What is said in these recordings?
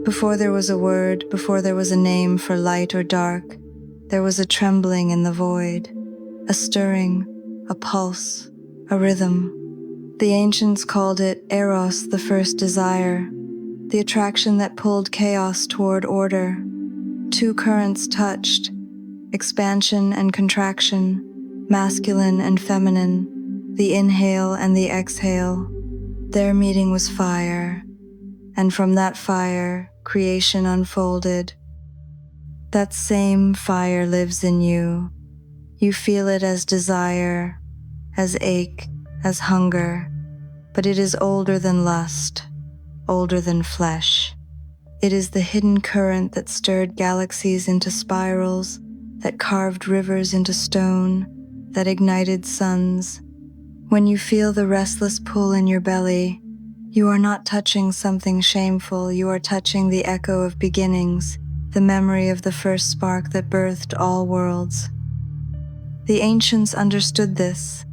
Before there was a word, before there was a name for light or dark, there was a trembling in the void, a stirring, a pulse, a rhythm. The ancients called it eros, the first desire, the attraction that pulled chaos toward order. Two currents touched, expansion and contraction, masculine and feminine, the inhale and the exhale. Their meeting was fire, and from that fire, creation unfolded. That same fire lives in you. You feel it as desire, as ache, as hunger, but it is older than lust, older than flesh. It is the hidden current that stirred galaxies into spirals, that carved rivers into stone, that ignited suns. When you feel the restless pull in your belly, you are not touching something shameful, you are touching the echo of beginnings, the memory of the first spark that birthed all worlds. The ancients understood this,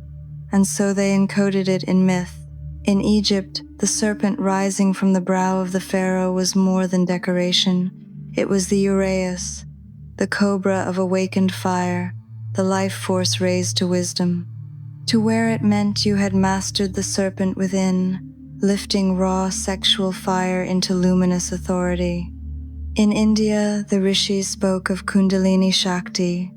and so they encoded it in myth. In Egypt, the serpent rising from the brow of the pharaoh was more than decoration. It was the uraeus, the cobra of awakened fire, the life force raised to wisdom. To wear it meant you had mastered the serpent within, lifting raw sexual fire into luminous authority. In India, the rishis spoke of Kundalini Shakti,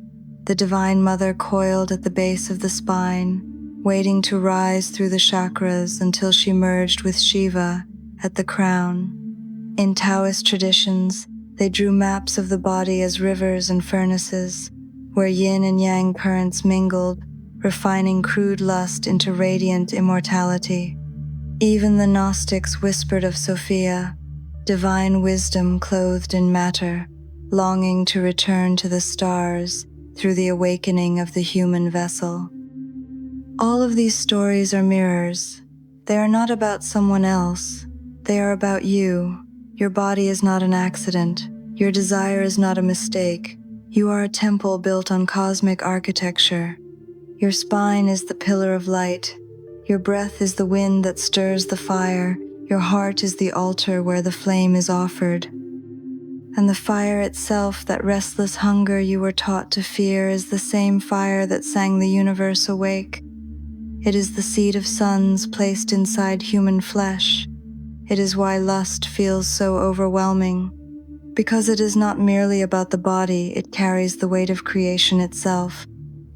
the divine mother coiled at the base of the spine, waiting to rise through the chakras until she merged with Shiva at the crown. In Taoist traditions, they drew maps of the body as rivers and furnaces, where yin and yang currents mingled, refining crude lust into radiant immortality. Even the Gnostics whispered of Sophia, divine wisdom clothed in matter, longing to return to the stars through the awakening of the human vessel. All of these stories are mirrors. They are not about someone else. They are about you. Your body is not an accident. Your desire is not a mistake. You are a temple built on cosmic architecture. Your spine is the pillar of light. Your breath is the wind that stirs the fire. Your heart is the altar where the flame is offered. And the fire itself, that restless hunger you were taught to fear, is the same fire that sang the universe awake. It is the seed of suns placed inside human flesh. It is why lust feels so overwhelming. Because it is not merely about the body, it carries the weight of creation itself.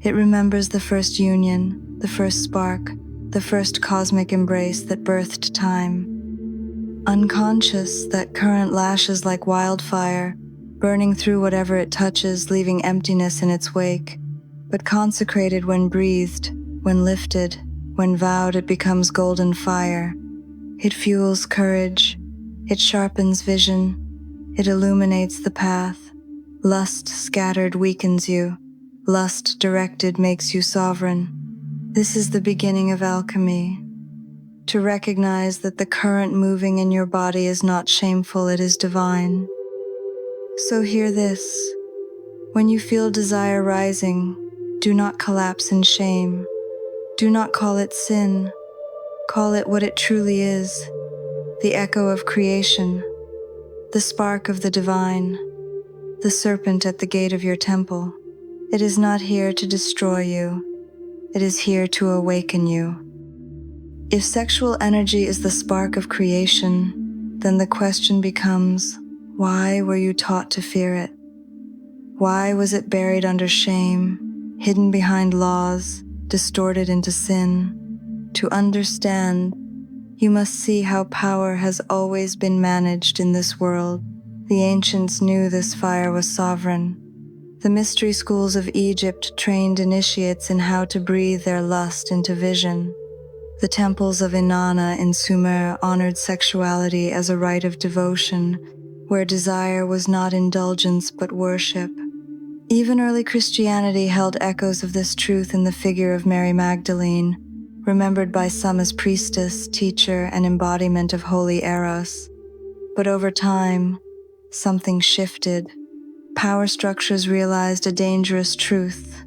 It remembers the first union, the first spark, the first cosmic embrace that birthed time. Unconscious, that current lashes like wildfire, burning through whatever it touches, leaving emptiness in its wake. But consecrated when breathed, when lifted, when vowed, it becomes golden fire. It fuels courage. It sharpens vision. It illuminates the path. Lust scattered weakens you. Lust directed makes you sovereign. This is the beginning of alchemy. To recognize that the current moving in your body is not shameful, it is divine. So hear this. When you feel desire rising, do not collapse in shame. Do not call it sin. Call it what it truly is, the echo of creation, the spark of the divine, the serpent at the gate of your temple. It is not here to destroy you. It is here to awaken you. If sexual energy is the spark of creation, then the question becomes, why were you taught to fear it? Why was it buried under shame, hidden behind laws, distorted into sin? To understand, you must see how power has always been managed in this world. The ancients knew this fire was sovereign. The mystery schools of Egypt trained initiates in how to breathe their lust into vision. The temples of Inanna in Sumer honored sexuality as a rite of devotion, where desire was not indulgence but worship. Even early Christianity held echoes of this truth in the figure of Mary Magdalene, remembered by some as priestess, teacher, and embodiment of holy Eros. But over time, something shifted. Power structures realized a dangerous truth.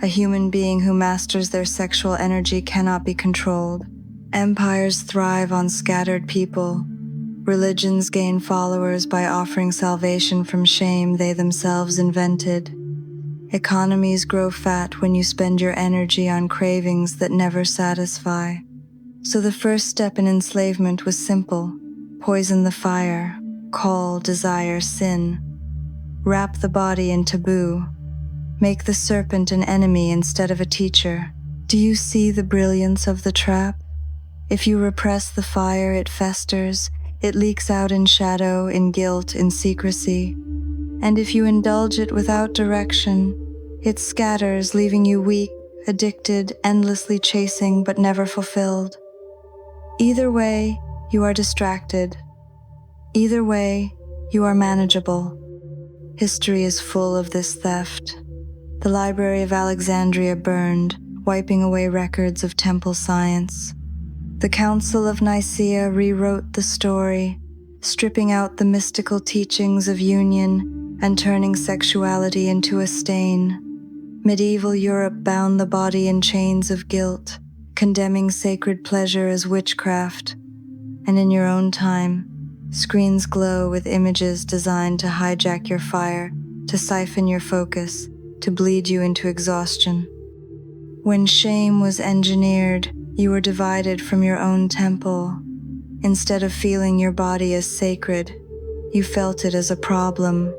A human being who masters their sexual energy cannot be controlled. Empires thrive on scattered people. Religions gain followers by offering salvation from shame they themselves invented. Economies grow fat when you spend your energy on cravings that never satisfy. So the first step in enslavement was simple. Poison the fire, call desire sin. Wrap the body in taboo. Make the serpent an enemy instead of a teacher. Do you see the brilliance of the trap? If you repress the fire, it festers. It leaks out in shadow, in guilt, in secrecy. And if you indulge it without direction, it scatters, leaving you weak, addicted, endlessly chasing but never fulfilled. Either way, you are distracted. Either way, you are manageable. History is full of this theft. The Library of Alexandria burned, wiping away records of temple science. The Council of Nicaea rewrote the story, stripping out the mystical teachings of union and turning sexuality into a stain. Medieval Europe bound the body in chains of guilt, condemning sacred pleasure as witchcraft. And in your own time, screens glow with images designed to hijack your fire, to siphon your focus, to bleed you into exhaustion. When shame was engineered, you were divided from your own temple. Instead of feeling your body as sacred, you felt it as a problem.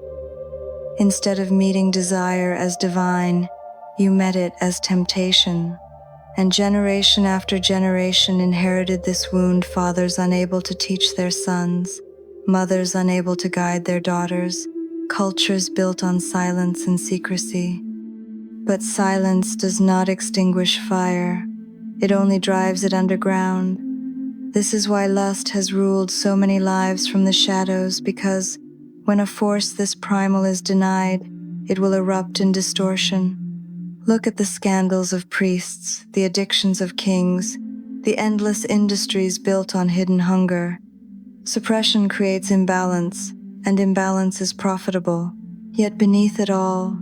Instead of meeting desire as divine, you met it as temptation. And generation after generation inherited this wound, fathers unable to teach their sons, mothers unable to guide their daughters, cultures built on silence and secrecy. But silence does not extinguish fire. It only drives it underground. This is why lust has ruled so many lives from the shadows, because when a force this primal is denied, it will erupt in distortion. Look at the scandals of priests, the addictions of kings, the endless industries built on hidden hunger. Suppression creates imbalance, and imbalance is profitable. Yet beneath it all,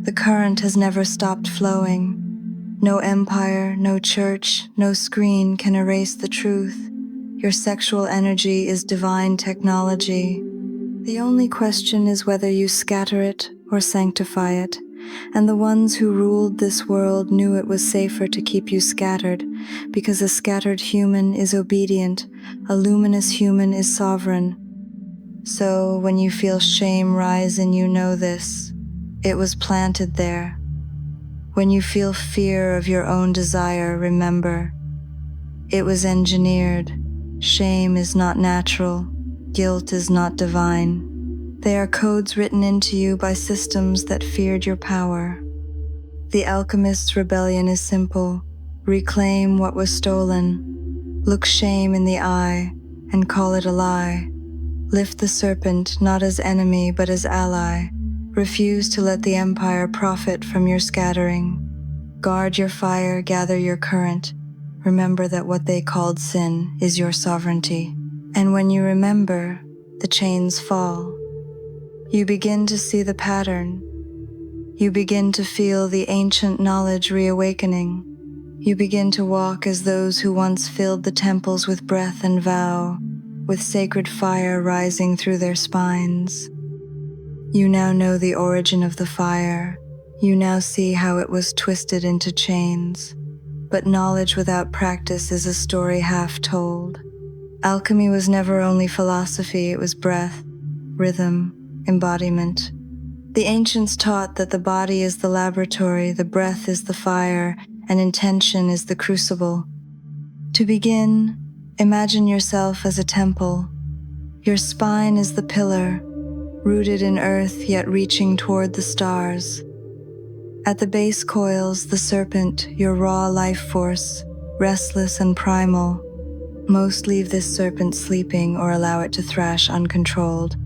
the current has never stopped flowing. No empire, no church, no screen can erase the truth. Your sexual energy is divine technology. The only question is whether you scatter it or sanctify it. And the ones who ruled this world knew it was safer to keep you scattered, because a scattered human is obedient, a luminous human is sovereign. So when you feel shame rise in you, know this: it was planted there. When you feel fear of your own desire, remember, it was engineered. Shame is not natural. Guilt is not divine. They are codes written into you by systems that feared your power. The alchemist's rebellion is simple. Reclaim what was stolen. Look shame in the eye and call it a lie. Lift the serpent not as enemy but as ally. Refuse to let the empire profit from your scattering. Guard your fire, gather your current. Remember that what they called sin is your sovereignty. And when you remember, the chains fall. You begin to see the pattern. You begin to feel the ancient knowledge reawakening. You begin to walk as those who once filled the temples with breath and vow, with sacred fire rising through their spines. You now know the origin of the fire. You now see how it was twisted into chains. But knowledge without practice is a story half told. Alchemy was never only philosophy, it was breath, rhythm, embodiment. The ancients taught that the body is the laboratory, the breath is the fire, and intention is the crucible. To begin, imagine yourself as a temple. Your spine is the pillar, rooted in earth yet reaching toward the stars. At the base coils the serpent, your raw life force, restless and primal. Most leave this serpent sleeping or allow it to thrash uncontrolled.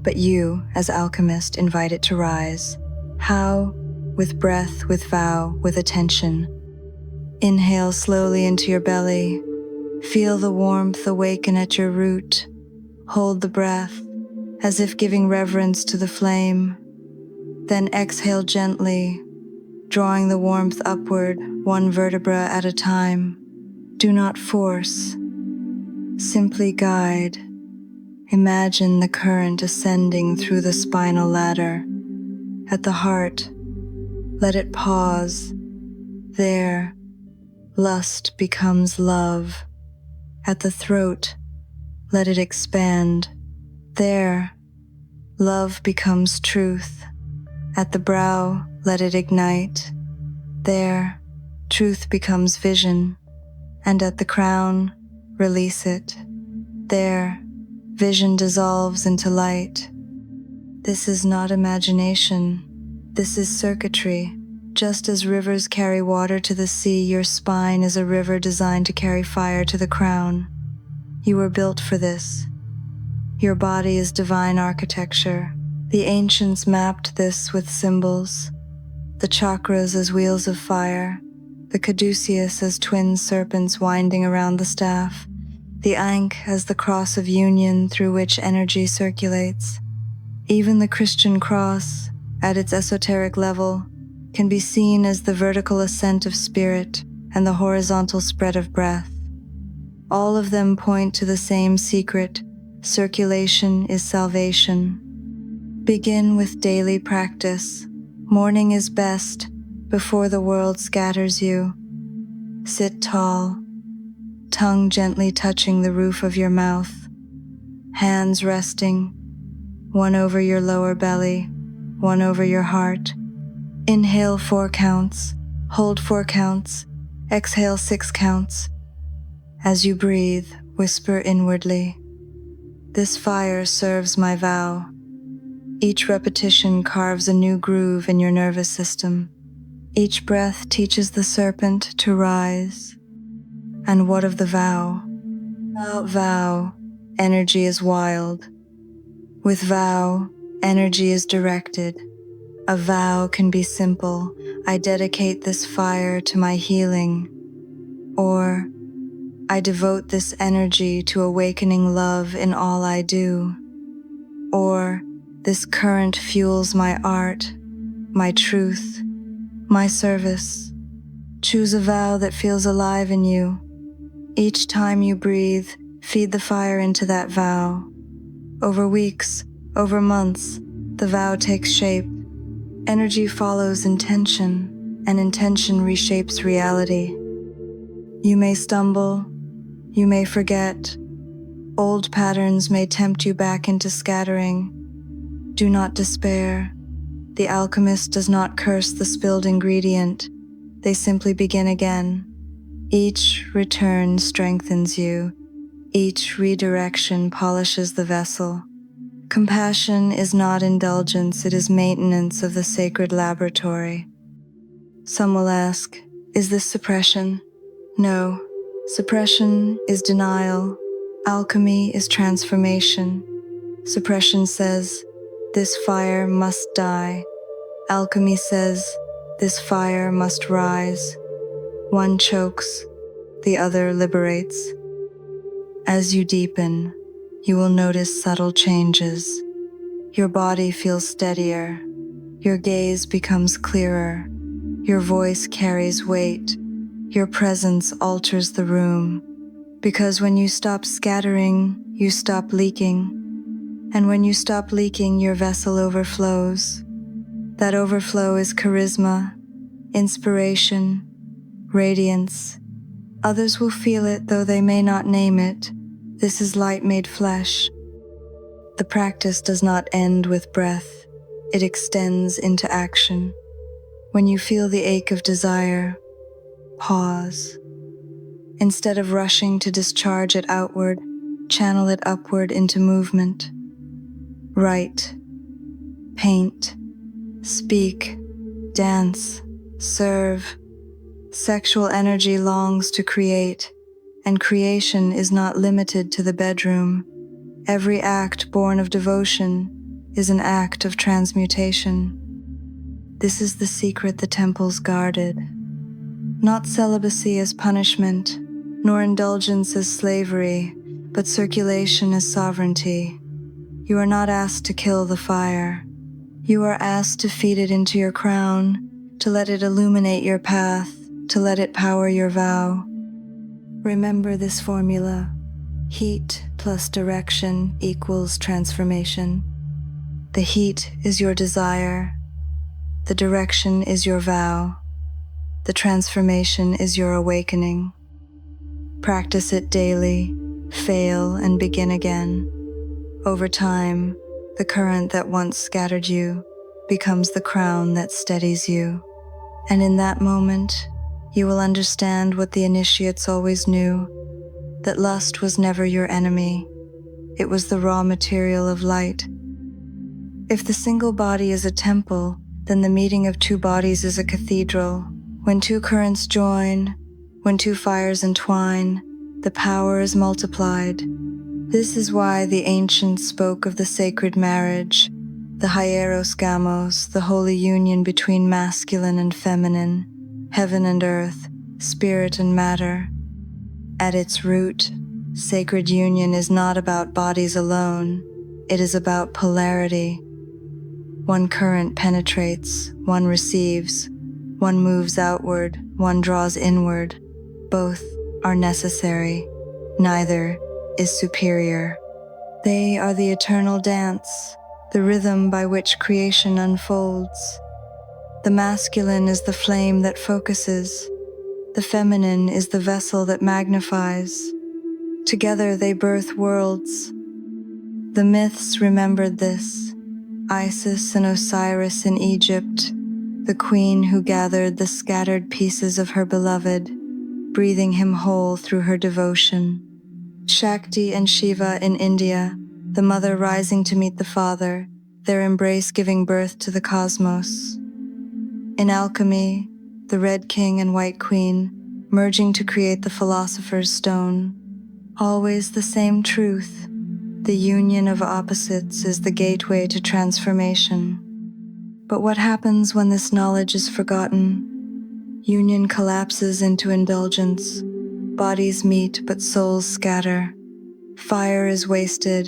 But you, as alchemist, invite it to rise. How? With breath, with vow, with attention. Inhale slowly into your belly. Feel the warmth awaken at your root. Hold the breath, as if giving reverence to the flame. Then exhale gently, drawing the warmth upward, one vertebra at a time. Do not force. Simply guide. Imagine the current ascending through the spinal ladder. At the heart, let it pause. There, lust becomes love. At the throat, let it expand. There, love becomes truth. At the brow, let it ignite. There, truth becomes vision. And at the crown, release it. There, vision dissolves into light. This is not imagination. This is circuitry. Just as rivers carry water to the sea, your spine is a river designed to carry fire to the crown. You were built for this. Your body is divine architecture. The ancients mapped this with symbols. The chakras as wheels of fire, the caduceus as twin serpents winding around the staff, the ankh as the cross of union through which energy circulates. Even the Christian cross, at its esoteric level, can be seen as the vertical ascent of spirit and the horizontal spread of breath. All of them point to the same secret: circulation is salvation. Begin with daily practice. Morning is best, before the world scatters you. Sit tall, tongue gently touching the roof of your mouth, hands resting, one over your lower belly, one over your heart. Inhale 4 counts, hold 4 counts, exhale 6 counts. As you breathe, whisper inwardly, "This fire serves my vow." Each repetition carves a new groove in your nervous system. Each breath teaches the serpent to rise. And what of the vow? Without vow, energy is wild. With vow, energy is directed. A vow can be simple: I dedicate this fire to my healing. Or, I devote this energy to awakening love in all I do. Or, this current fuels my art, my truth, my service. Choose a vow that feels alive in you. Each time you breathe, feed the fire into that vow. Over weeks, over months, the vow takes shape. Energy follows intention, and intention reshapes reality. You may stumble, you may forget. Old patterns may tempt you back into scattering. Do not despair. The alchemist does not curse the spilled ingredient. They simply begin again. Each return strengthens you. Each redirection polishes the vessel. Compassion is not indulgence, it is maintenance of the sacred laboratory. Some will ask, is this suppression? No, suppression is denial. Alchemy is transformation. Suppression says, this fire must die. Alchemy says, this fire must rise. One chokes, the other liberates. As you deepen, you will notice subtle changes. Your body feels steadier. Your gaze becomes clearer. Your voice carries weight. Your presence alters the room. Because when you stop scattering, you stop leaking. And when you stop leaking, your vessel overflows. That overflow is charisma, inspiration, radiance. Others will feel it, though they may not name it. This is light made flesh. The practice does not end with breath. It extends into action. When you feel the ache of desire, pause. Instead of rushing to discharge it outward, channel it upward into movement. Write, paint, speak, dance, serve. Sexual energy longs to create, and creation is not limited to the bedroom. Every act born of devotion is an act of transmutation. This is the secret the temples guarded. Not celibacy as punishment, nor indulgence as slavery, but circulation as sovereignty. You are not asked to kill the fire. You are asked to feed it into your crown, to let it illuminate your path, to let it power your vow. Remember this formula: heat plus direction equals transformation. The heat is your desire. The direction is your vow. The transformation is your awakening. Practice it daily, fail and begin again. Over time, the current that once scattered you becomes the crown that steadies you. And in that moment, you will understand what the initiates always knew, that lust was never your enemy. It was the raw material of light. If the single body is a temple, then the meeting of two bodies is a cathedral. When two currents join, when two fires entwine, the power is multiplied. This is why the ancients spoke of the sacred marriage, the hieros gamos, the holy union between masculine and feminine, heaven and earth, spirit and matter. At its root, sacred union is not about bodies alone, it is about polarity. One current penetrates, one receives, one moves outward, one draws inward. Both are necessary, neither is superior. They are the eternal dance, the rhythm by which creation unfolds. The masculine is the flame that focuses. The feminine is the vessel that magnifies. Together they birth worlds. The myths remembered this. Isis and Osiris in Egypt, the queen who gathered the scattered pieces of her beloved, breathing him whole through her devotion. Shakti and Shiva in India, the mother rising to meet the father, their embrace giving birth to the cosmos. In alchemy, the red king and white queen, merging to create the philosopher's stone. Always the same truth. The union of opposites is the gateway to transformation. But what happens when this knowledge is forgotten? Union collapses into indulgence. Bodies meet, but souls scatter. Fire is wasted,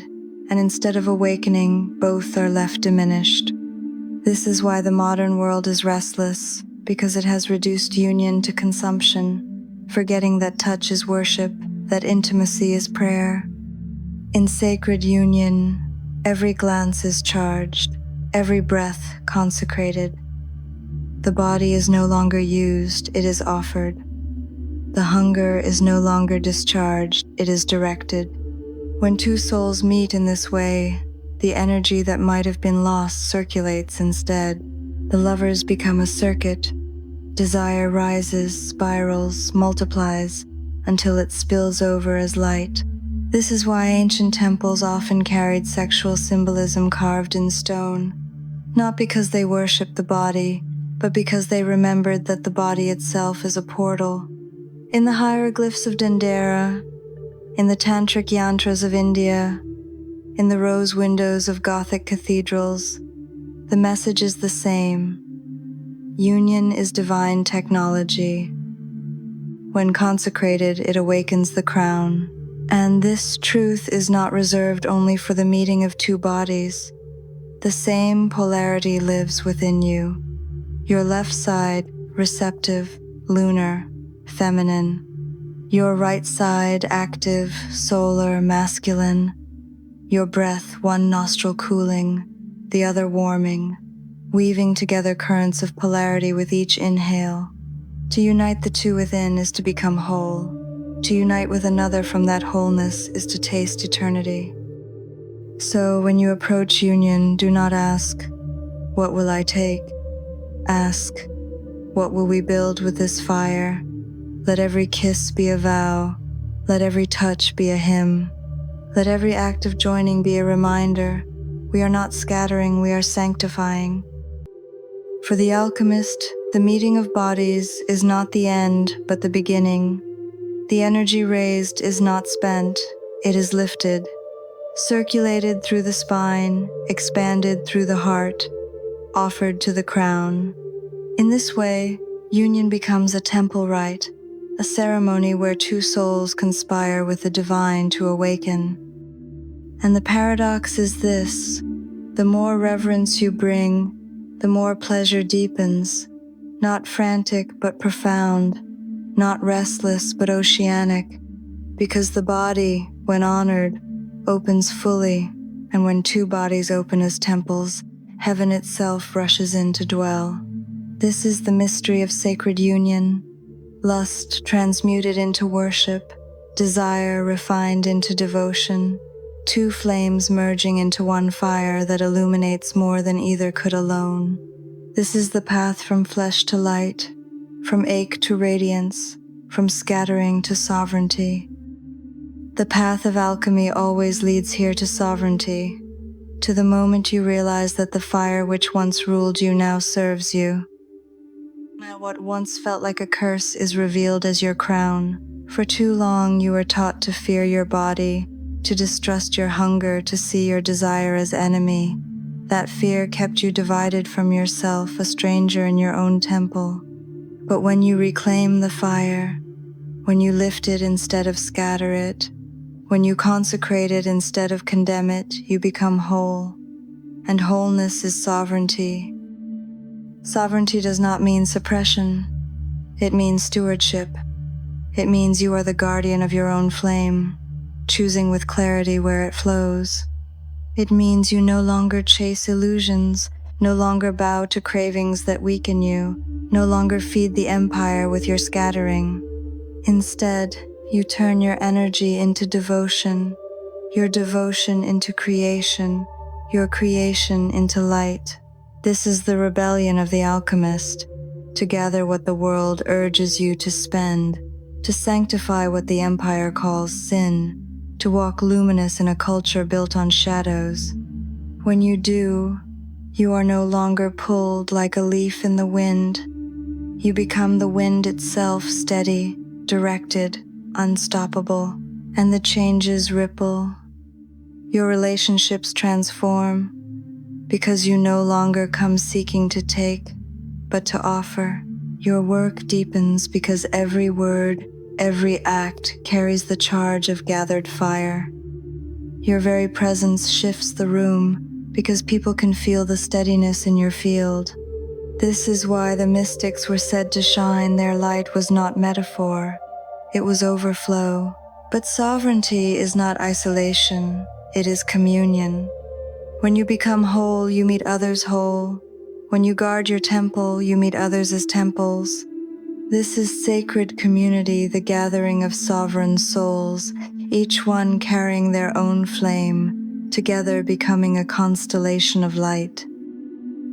and instead of awakening, both are left diminished. This is why the modern world is restless, because it has reduced union to consumption, forgetting that touch is worship, that intimacy is prayer. In sacred union, every glance is charged, every breath consecrated. The body is no longer used, it is offered. The hunger is no longer discharged, it is directed. When two souls meet in this way, the energy that might have been lost circulates instead. The lovers become a circuit. Desire rises, spirals, multiplies, until it spills over as light. This is why ancient temples often carried sexual symbolism carved in stone, not because they worshipped the body, but because they remembered that the body itself is a portal. In the hieroglyphs of Dendera, in the tantric yantras of India, in the rose windows of Gothic cathedrals, the message is the same. Union is divine technology. When consecrated, it awakens the crown. And this truth is not reserved only for the meeting of two bodies. The same polarity lives within you. Your left side, receptive, lunar, feminine. Your right side, active, solar, masculine. Your breath, one nostril cooling, the other warming, weaving together currents of polarity with each inhale. To unite the two within is to become whole. To unite with another from that wholeness is to taste eternity. So when you approach union, do not ask, "What will I take?" Ask, "What will we build with this fire?" Let every kiss be a vow. Let every touch be a hymn. Let every act of joining be a reminder. We are not scattering, we are sanctifying. For the alchemist, the meeting of bodies is not the end, but the beginning. The energy raised is not spent, it is lifted, circulated through the spine, expanded through the heart, offered to the crown. In this way, union becomes a temple rite, a ceremony where two souls conspire with the divine to awaken. And the paradox is this: the more reverence you bring, the more pleasure deepens, not frantic but profound, not restless but oceanic, because the body, when honored, opens fully, and when two bodies open as temples, heaven itself rushes in to dwell. This is the mystery of sacred union, lust transmuted into worship, desire refined into devotion, two flames merging into one fire that illuminates more than either could alone. This is the path from flesh to light, from ache to radiance, from scattering to sovereignty. The path of alchemy always leads here to sovereignty, to the moment you realize that the fire which once ruled you now serves you. Now what once felt like a curse is revealed as your crown. For too long you were taught to fear your body, to distrust your hunger, to see your desire as enemy. That fear kept you divided from yourself, a stranger in your own temple. But when you reclaim the fire, when you lift it instead of scatter it, when you consecrate it instead of condemn it, you become whole. And wholeness is sovereignty. Sovereignty does not mean suppression. It means stewardship. It means you are the guardian of your own flame, choosing with clarity where it flows. It means you no longer chase illusions, no longer bow to cravings that weaken you, no longer feed the empire with your scattering. Instead, you turn your energy into devotion, your devotion into creation, your creation into light. This is the rebellion of the alchemist, to gather what the world urges you to spend, to sanctify what the empire calls sin, to walk luminous in a culture built on shadows. When you do, you are no longer pulled like a leaf in the wind. You become the wind itself, steady, directed, unstoppable, and the changes ripple. Your relationships transform, because you no longer come seeking to take, but to offer. Your work deepens because every word, every act carries the charge of gathered fire. Your very presence shifts the room because people can feel the steadiness in your field. This is why the mystics were said to shine. Their light was not metaphor, it was overflow. But sovereignty is not isolation, it is communion. When you become whole, you meet others whole. When you guard your temple, you meet others as temples. This is sacred community, the gathering of sovereign souls, each one carrying their own flame, together becoming a constellation of light.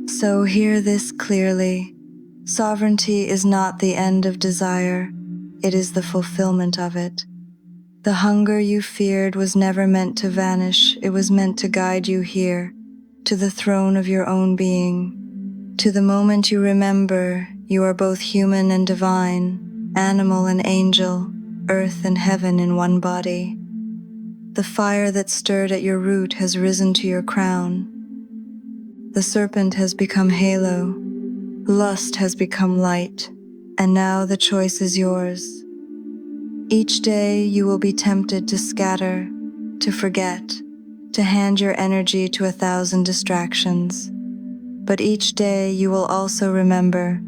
So hear this clearly. Sovereignty is not the end of desire, it is the fulfillment of it. The hunger you feared was never meant to vanish, it was meant to guide you here, to the throne of your own being. To the moment you remember, you are both human and divine, animal and angel, earth and heaven in one body. The fire that stirred at your root has risen to your crown. The serpent has become halo, lust has become light, and now the choice is yours. Each day you will be tempted to scatter, to forget, to hand your energy to 1,000 distractions. But each day you will also remember,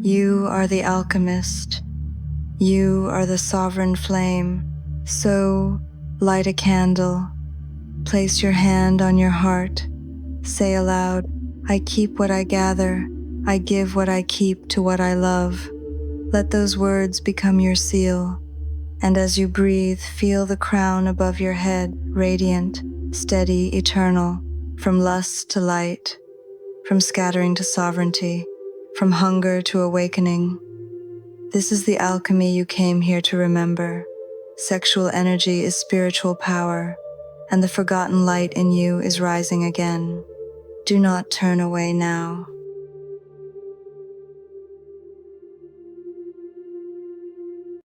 you are the alchemist. You are the sovereign flame. So, light a candle. Place your hand on your heart. Say aloud, I keep what I gather. I give what I keep to what I love. Let those words become your seal. And as you breathe, feel the crown above your head, radiant, steady, eternal, from lust to light, from scattering to sovereignty, from hunger to awakening. This is the alchemy you came here to remember. Sexual energy is spiritual power, and the forgotten light in you is rising again. Do not turn away now.